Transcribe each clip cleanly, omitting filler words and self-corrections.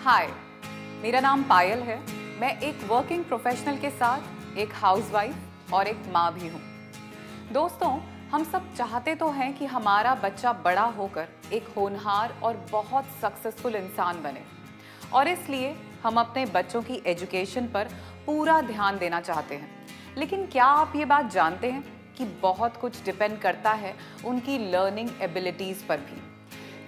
हाय, मेरा नाम पायल है। मैं एक वर्किंग प्रोफेशनल के साथ एक हाउसवाइफ और एक माँ भी हूँ। दोस्तों, हम सब चाहते तो हैं कि हमारा बच्चा बड़ा होकर एक होनहार और बहुत सक्सेसफुल इंसान बने, और इसलिए हम अपने बच्चों की एजुकेशन पर पूरा ध्यान देना चाहते हैं। लेकिन क्या आप ये बात जानते हैं कि बहुत कुछ डिपेंड करता है उनकी लर्निंग एबिलिटीज़ पर भी।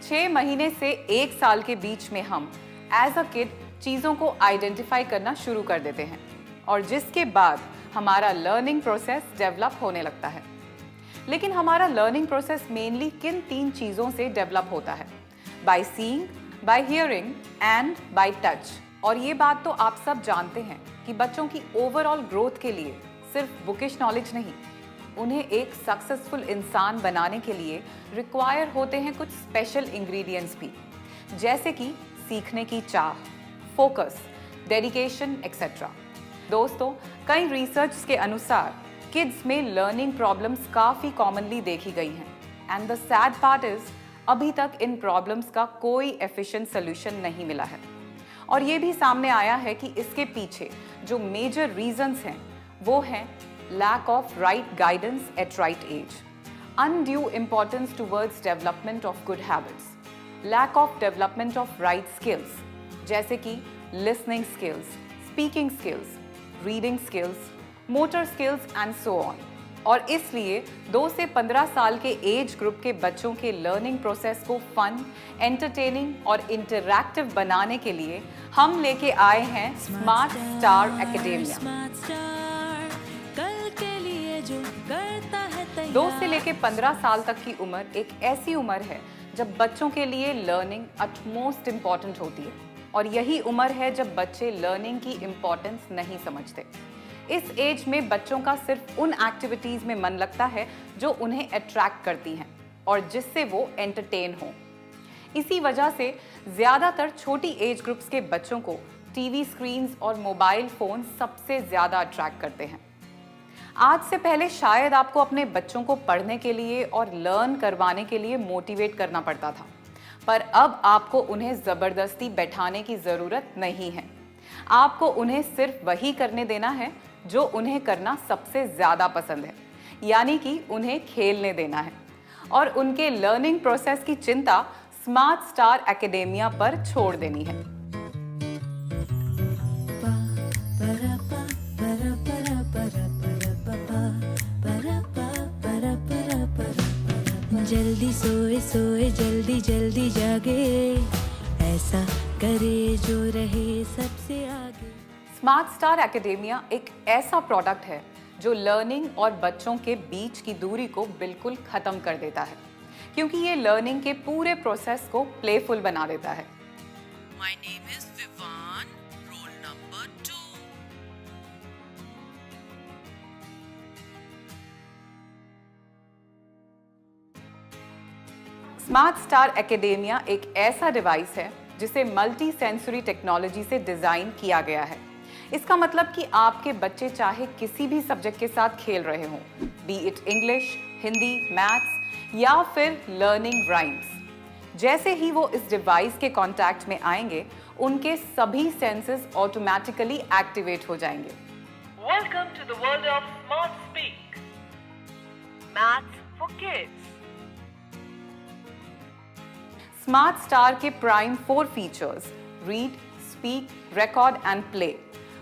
6 महीने से 1 साल के बीच में हम एज अ किड चीज़ों को आइडेंटिफाई करना शुरू कर देते हैं, और जिसके बाद हमारा लर्निंग प्रोसेस डेवलप होने लगता है। लेकिन हमारा लर्निंग प्रोसेस मेनली किन 3 चीज़ों से डेवलप होता है? By seeing, by hearing and by touch. और ये बात तो आप सब जानते हैं कि बच्चों की ओवरऑल ग्रोथ के लिए सिर्फ बुकिश नॉलेज नहीं, उन्हें एक सक्सेसफुल इंसान बनाने के लिए रिक्वायर होते हैं कुछ स्पेशल इंग्रेडिएंट्स भी, जैसे कि सीखने की चाह, फोकस, डेडिकेशन एक्सेट्रा। दोस्तों, कई रिसर्च के अनुसार किड्स में लर्निंग प्रॉब्लम्स काफ़ी कॉमनली देखी गई हैं, and the sad part is अभी तक इन प्रॉब्लम्स का कोई एफिशिएंट सोल्यूशन नहीं मिला है। और ये भी सामने आया है कि इसके पीछे जो मेजर रीजंस हैं वो हैं lack of right guidance at right age, undue importance towards development of good habits, lack of development of right skills जैसे कि listening skills, speaking skills, reading skills, motor skills and so on। और इसलिए 2 से 15 साल के age group के बच्चों के लर्निंग प्रोसेस को फन, एंटरटेनिंग और इंटरैक्टिव बनाने के लिए हम लेके आए हैं स्मार्ट स्टार एकेडेमिया। 2 से लेके 15 साल तक की उम्र एक ऐसी उम्र है जब बच्चों के लिए लर्निंग अटमोस्ट इम्पॉर्टेंट होती है, और यही उम्र है जब बच्चे लर्निंग की इम्पॉर्टेंस नहीं समझते। इस एज में बच्चों का सिर्फ उन एक्टिविटीज़ में मन लगता है जो उन्हें अट्रैक्ट करती हैं और जिससे वो एंटरटेन हो। इसी वजह से ज़्यादातर छोटी एज ग्रुप्स के बच्चों को टीवी स्क्रीन्स और मोबाइल फ़ोन सबसे ज़्यादा अट्रैक्ट करते हैं। आज से पहले शायद आपको अपने बच्चों को पढ़ने के लिए और लर्न करवाने के लिए मोटिवेट करना पड़ता था, पर अब आपको उन्हें ज़बरदस्ती बैठाने की ज़रूरत नहीं है। आपको उन्हें सिर्फ वही करने देना है जो उन्हें करना सबसे ज़्यादा पसंद है, यानी कि उन्हें खेलने देना है, और उनके लर्निंग प्रोसेस की चिंता स्मार्ट स्टार एकेडेमिया पर छोड़ देनी है। जल्दी सोए सोए जल्दी जल्दी जागे, ऐसा करे जो रहे सबसे आगे। स्मार्ट स्टार एकेडेमिया एक ऐसा प्रोडक्ट है जो लर्निंग और बच्चों के बीच की दूरी को बिल्कुल ख़त्म कर देता है, क्योंकि ये लर्निंग के पूरे प्रोसेस को प्लेफुल बना देता है। My name is Vivan, roll number 2. Smart star academia एक ऐसा डिवाइस है जिसे मल्टी सेंसरी टेक्नोलॉजी से डिज़ाइन किया गया है। इसका मतलब कि आपके बच्चे चाहे किसी भी सब्जेक्ट के साथ खेल रहे हों, B it English, Hindi, maths या फिर लर्निंग राइम्स, जैसे ही वो इस डिवाइस के कांटेक्ट में आएंगे उनके सभी सेंसेस ऑटोमेटिकली एक्टिवेट हो जाएंगे। Welcome to the world of Smart Speak. Maths for kids. Smart star के prime 4 features read, speak, record and play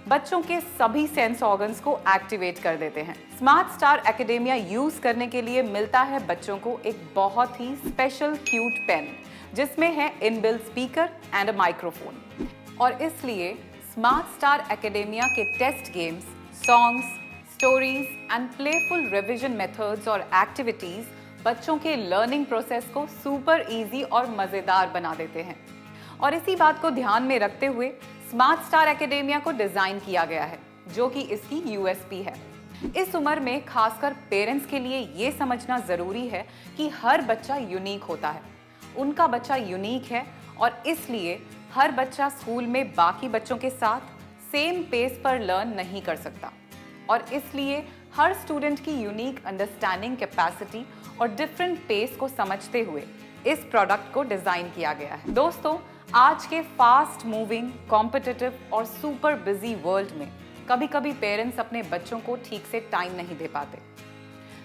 बच्चों के सभी सेंस ऑर्गन्स को एक्टिवेट कर देते हैं। स्मार्ट स्टार एकेडेमिया यूज करने के लिए मिलता है बच्चों को एक बहुत ही स्पेशल क्यूट पेन जिसमें है inbuilt speaker and a microphone, और इसलिए स्मार्ट स्टार एकेडेमिया के test games, songs, stories and playful revision methods और एक्टिविटीज बच्चों के लर्निंग प्रोसेस को सुपर इजी और मज़ेदार बना देते हैं। और इसी बात को ध्यान में रखते हुए स्मार्ट स्टार एकेडेमिया को डिज़ाइन किया गया है, जो कि इसकी यूएसपी है। इस उम्र में खासकर पेरेंट्स के लिए ये समझना ज़रूरी है कि हर बच्चा यूनिक होता है, उनका बच्चा यूनिक है, और इसलिए हर बच्चा स्कूल में बाकी बच्चों के साथ सेम पेस पर लर्न नहीं कर सकता, और इसलिए हर स्टूडेंट की यूनिक अंडरस्टैंडिंग कैपेसिटी और डिफरेंट पेस को समझते हुए इस प्रोडक्ट को डिज़ाइन किया गया है। दोस्तों, आज के फास्ट मूविंग, कॉम्पिटिटिव और सुपर बिजी वर्ल्ड में कभी कभी पेरेंट्स अपने बच्चों को ठीक से टाइम नहीं दे पाते।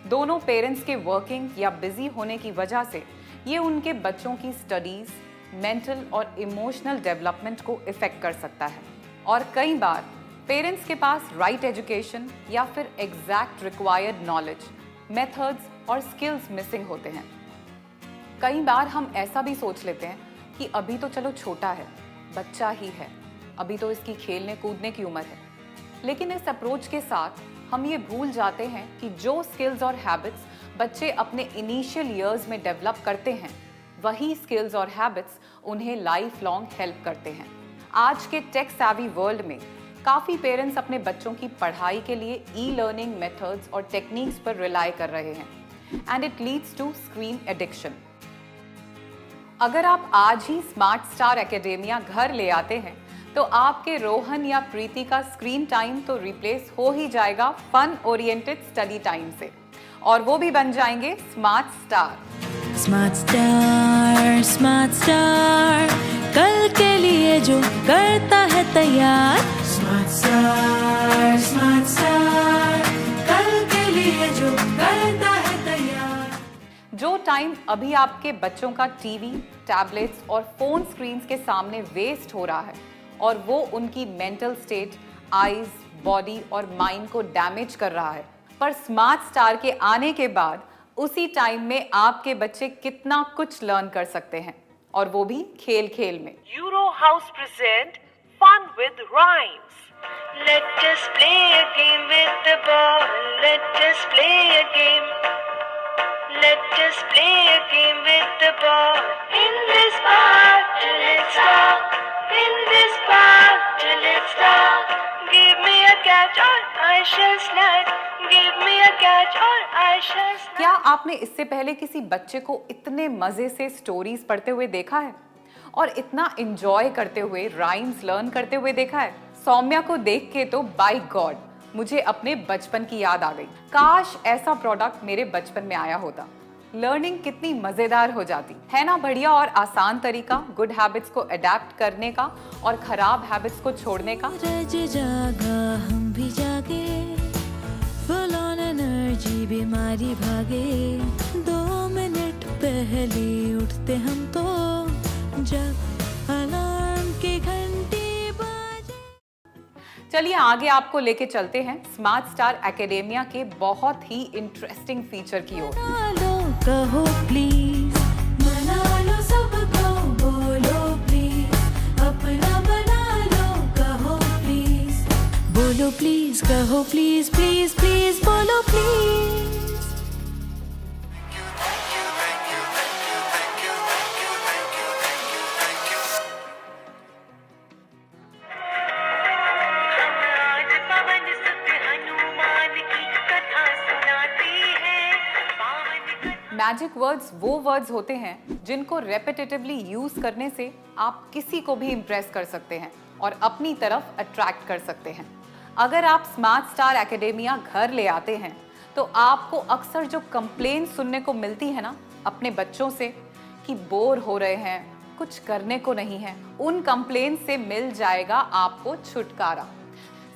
दोनों पेरेंट्स के वर्किंग या बिजी होने की वजह से ये उनके बच्चों की स्टडीज, मेंटल और इमोशनल डेवलपमेंट को इफेक्ट कर सकता है। और कई बार पेरेंट्स के पास राइट एजुकेशन या फिर एग्जैक्ट रिक्वायर्ड नॉलेज, मेथड्स और स्किल्स मिसिंग होते हैं। कई बार हम ऐसा भी सोच लेते हैं कि अभी तो चलो छोटा है, बच्चा ही है, अभी तो इसकी खेलने कूदने की उम्र है। लेकिन इस अप्रोच के साथ हम ये भूल जाते हैं कि जो स्किल्स और हैबिट्स बच्चे अपने इनिशियल ईयर्स में डेवलप करते हैं, वही स्किल्स और हैबिट्स उन्हें लाइफ लॉन्ग हेल्प करते हैं। आज के टेक सैवी वर्ल्ड में काफ़ी पेरेंट्स अपने बच्चों की पढ़ाई के लिए ई-लर्निंग मेथड्स और टेक्निक्स पर रिलाई कर रहे हैं, and it leads to screen addiction. अगर आप आज ही स्मार्ट स्टार एकेडेमिया घर ले आते हैं तो आपके रोहन या प्रीति का स्क्रीन टाइम तो रिप्लेस हो ही जाएगा फन ओरिएंटेड स्टडी टाइम से, और वो भी बन जाएंगे smart star. Smart star, smart star, कल के लिए जो करता है तैयार। स्मार्ट स्टार, स्मार्ट स्टार, कल के लिए जो करता है तैयार। जो टाइम अभी आपके बच्चों का टीवी, टैबलेट्स और फोन स्क्रीन्स के सामने वेस्ट हो रहा है, और वो उनकी मेंटल स्टेट, आईज, बॉडी और माइंड को डैमेज कर रहा है, पर स्मार्ट स्टार के आने के बाद उसी टाइम में आपके बच्चे कितना कुछ लर्न कर सकते हैं, और वो भी खेल खेल में। Euro House present Fun with Rhymes. Let us play a game with the ball. Let us play a game. Let us play a game with the ball. In this park till it's dark. In this park till it's dark. Give me a catch or I shall snatch. Give me a catch or I shall snatch. क्या आपने इससे पहले किसी बच्चे को इतने मजे से स्टोरीज पढ़ते हुए देखा है और इतना एंजॉय करते हुए राइम्स लर्न करते हुए देखा है? सौम्या को देख के तो बाय गॉड मुझे अपने बचपन की याद आ गई। काश ऐसा प्रोडक्ट मेरे बचपन में आया होता। लर्निंग कितनी मजेदार हो जाती है ना। बढ़िया और आसान तरीका गुड हैबिट्स को अडेप्ट करने का और खराब हैबिट्स को छोड़ने का। सूरज जागा हम भी जागे, फुल ऑन एनर्जी बीमारी भागे। 2 मिनट पहले उठते हम तो, जब अलार्म की घंटी बाजे। चलिए आगे आपको लेके चलते हैं स्मार्ट स्टार एकेडेमिया के बहुत ही इंटरेस्टिंग फीचर की ओर। मना लो कहो प्लीज, मना लो सबको, बोलो प्लीज, अपना बना लो कहो प्लीज, बोलो प्लीज, कहो प्लीज, प्लीज प्लीज बोलो प्लीज। आज पवन सुत हनुमान की कथा सुनाते हैं। पावन मैजिक वर्ड्स वो वर्ड्स होते हैं जिनको रेपिटेटिवली यूज करने से आप किसी को भी इंप्रेस कर सकते हैं और अपनी तरफ अट्रैक्ट कर सकते हैं। अगर आप स्मार्ट स्टार एकेडेमिया घर ले आते हैं तो आपको अक्सर जो कंप्लेन सुनने को मिलती है ना अपने बच्चों से कि बोर हो रहे हैं, कुछ करने को नहीं है, उन कंप्लेन से मिल जाएगा आपको छुटकारा।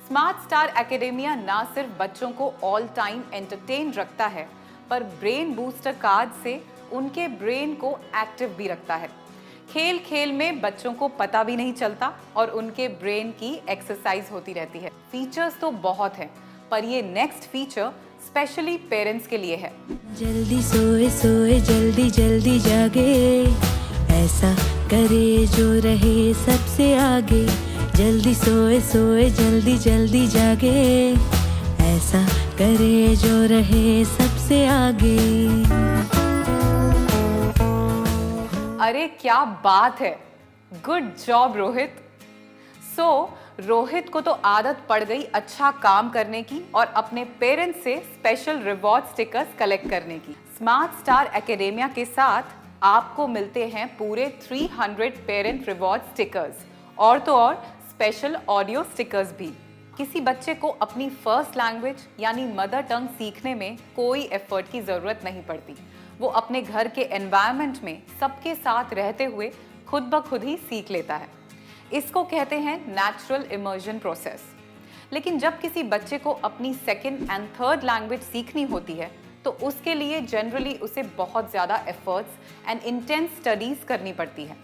स्मार्ट स्टार एकेडेमिया ना सिर्फ बच्चों को ऑल टाइम एंटरटेन रखता है, पर ब्रेन बूस्टर कार्ड से उनके ब्रेन को एक्टिव भी रखता है। खेल खेल में बच्चों को पता भी नहीं चलता और उनके ब्रेन की एक्सरसाइज होती रहती है। फीचर्स तो बहुत हैं, पर ये नेक्स्ट फीचर स्पेशली पेरेंट्स के लिए है। जल्दी सोए सोए जल्दी जल्दी जागे, ऐसा करे जो रहे सबसे आगे। जल्दी सोए सोए जल्दी जल्दी जागे, ऐसा करे जो रहे सबसे आगे। अरे क्या बात है, गुड जॉब रोहित। रोहित को तो आदत पड़ गई अच्छा काम करने की और अपने पेरेंट्स से स्पेशल रिवॉर्ड स्टिकर्स कलेक्ट करने की। स्मार्ट स्टार एकेडेमिया के साथ आपको मिलते हैं पूरे 300 पेरेंट रिवॉर्ड स्टिकर्स, और तो और स्पेशल ऑडियो स्टिकर्स भी। किसी बच्चे को अपनी फर्स्ट लैंग्वेज यानी मदर टंग सीखने में कोई एफर्ट की जरूरत नहीं पड़ती। वो अपने घर के एनवायरनमेंट में सबके साथ रहते हुए खुद ब खुद ही सीख लेता है। इसको कहते हैं नेचुरल इमर्जन प्रोसेस। लेकिन जब किसी बच्चे को अपनी सेकंड एंड थर्ड लैंग्वेज सीखनी होती है तो उसके लिए जनरली उसे बहुत ज़्यादा एफर्ट्स एंड इंटेंस स्टडीज करनी पड़ती है,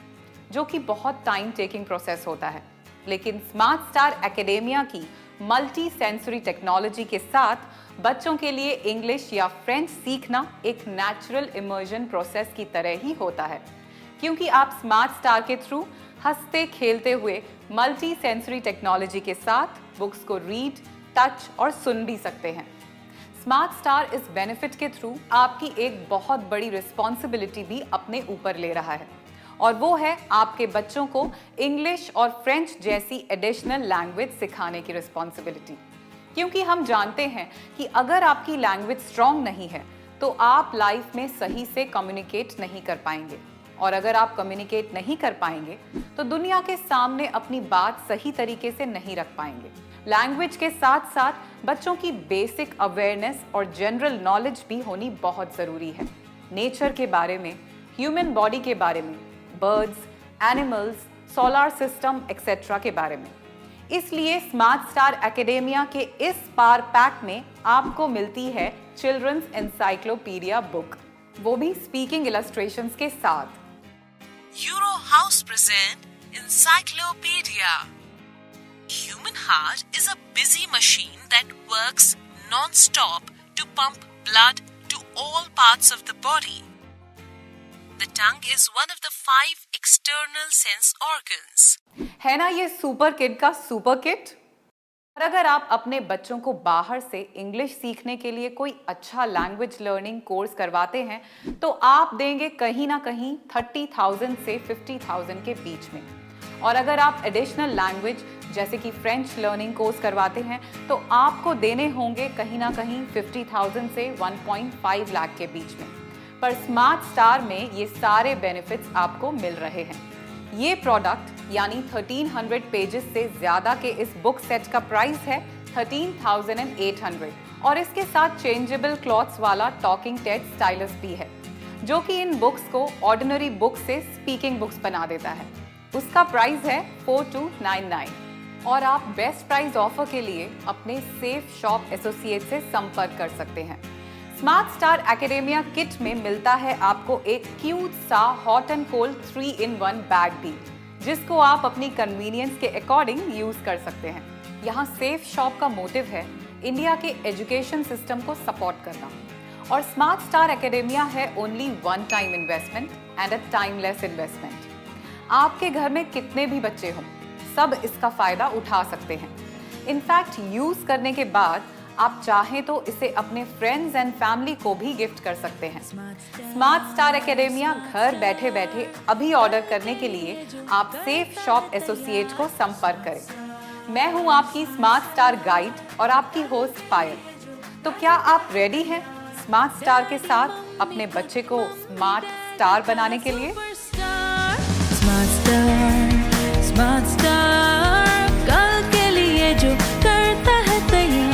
जो कि बहुत टाइम टेकिंग प्रोसेस होता है। लेकिन स्मार्ट स्टार एकेडेमिया की मल्टी सेंसरी टेक्नोलॉजी के साथ बच्चों के लिए इंग्लिश या फ्रेंच सीखना एक नेचुरल इमर्जन प्रोसेस की तरह ही होता है, क्योंकि आप स्मार्ट स्टार के थ्रू हंसते खेलते हुए मल्टी सेंसरी टेक्नोलॉजी के साथ बुक्स को रीड, टच और सुन भी सकते हैं। स्मार्ट स्टार इस बेनिफिट के थ्रू आपकी एक बहुत बड़ी रिस्पॉन्सिबिलिटी भी अपने ऊपर ले रहा है, और वो है आपके बच्चों को इंग्लिश और फ्रेंच जैसी एडिशनल लैंग्वेज सिखाने की रिस्पॉन्सिबिलिटी। क्योंकि हम जानते हैं कि अगर आपकी लैंग्वेज स्ट्रॉन्ग नहीं है तो आप लाइफ में सही से कम्युनिकेट नहीं कर पाएंगे, और अगर आप कम्युनिकेट नहीं कर पाएंगे तो दुनिया के सामने अपनी बात सही तरीके से नहीं रख पाएंगे। लैंग्वेज के साथ साथ बच्चों की बेसिक अवेयरनेस और जनरल नॉलेज भी होनी बहुत ज़रूरी है। नेचर के बारे में, ह्यूमन बॉडी के बारे में, birds, animals, solar system etcetera के बारे में। इसलिए स्मार्ट स्टार एकेडेमिया के इस पावर पैक में आपको मिलती है चिल्ड्रंस एनसाइक्लोपीडिया बुक, वो भी स्पीकिंग इलस्ट्रेशंस के साथ। Euro House present Encyclopedia. Human heart is a busy machine that works non-stop to pump blood to all parts of the body. The tongue is one of the 5 external sense organs. है ना ये super kid का super kit? और अगर आप अपने बच्चों को बाहर से इंग्लिश सीखने के लिए कोई अच्छा लैंग्वेज लर्निंग कोर्स करवाते हैं तो आप देंगे कहीं ना कहीं 30,000 से 50,000 के बीच में। और अगर आप एडिशनल लैंग्वेज जैसे कि फ्रेंच लर्निंग कोर्स करवाते हैं तो आपको देने होंगे कहीं ना कहीं 50,000 से 1.5 लाख के बीच में। पर स्मार्ट स्टार में ये सारे बेनिफिट्स आपको मिल रहे हैं। ये प्रोडक्ट यानी 1300 पेजेस से ज़्यादा के इस बुक सेट का प्राइस है 13,800, और इसके साथ चेंजेबल क्लॉथ्स वाला टॉकिंग टेड स्टाइलस भी है, जो कि इन बुक्स को ऑर्डिनरी बुक से स्पीकिंग बुक्स बना देता है। उसका प्राइस है 4299, और आप बेस्ट प्राइस ऑफर के लिए अपने सेफ शॉप एसोसिएट से संपर्क कर सकते हैं। स्मार्ट स्टार एकेडेमिया किट में मिलता है आपको एक क्यूट सा hot and cold 3-in-1 bag भी, जिसको आप अपनी कन्वीनियंस के अकॉर्डिंग यूज कर सकते हैं। यहाँ सेफ शॉप का मोटिव है इंडिया के एजुकेशन सिस्टम को सपोर्ट करना, और स्मार्ट स्टार एकेडेमिया है only one time investment and a timeless investment. आपके घर में कितने भी बच्चे हों, सब इसका फायदा उठा सकते हैं। इनफैक्ट यूज करने के बाद आप चाहें तो इसे अपने फ्रेंड्स एंड फैमिली को भी गिफ्ट कर सकते हैं। स्मार्ट स्टार एकेडेमिया घर बैठे बैठे अभी ऑर्डर करने के लिए आप सेफ शॉप एसोसिएट को संपर्क करें। मैं हूं आपकी स्मार्ट स्टार गाइड और आपकी होस्ट पायल। तो क्या आप रेडी हैं स्मार्ट स्टार के साथ अपने बच्चे को स्मार्ट स्टार बनाने के लिए? स्मार्ट स्टार कल के लिए जो करता है तैयार।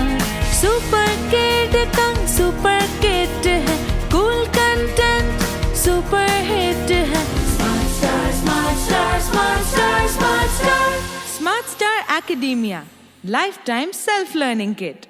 सुपर किड का सुपर किट है, कूल कंटेंट सुपर हिट है। Smart star smart star smart star smart star smart star academia life time self learning kit.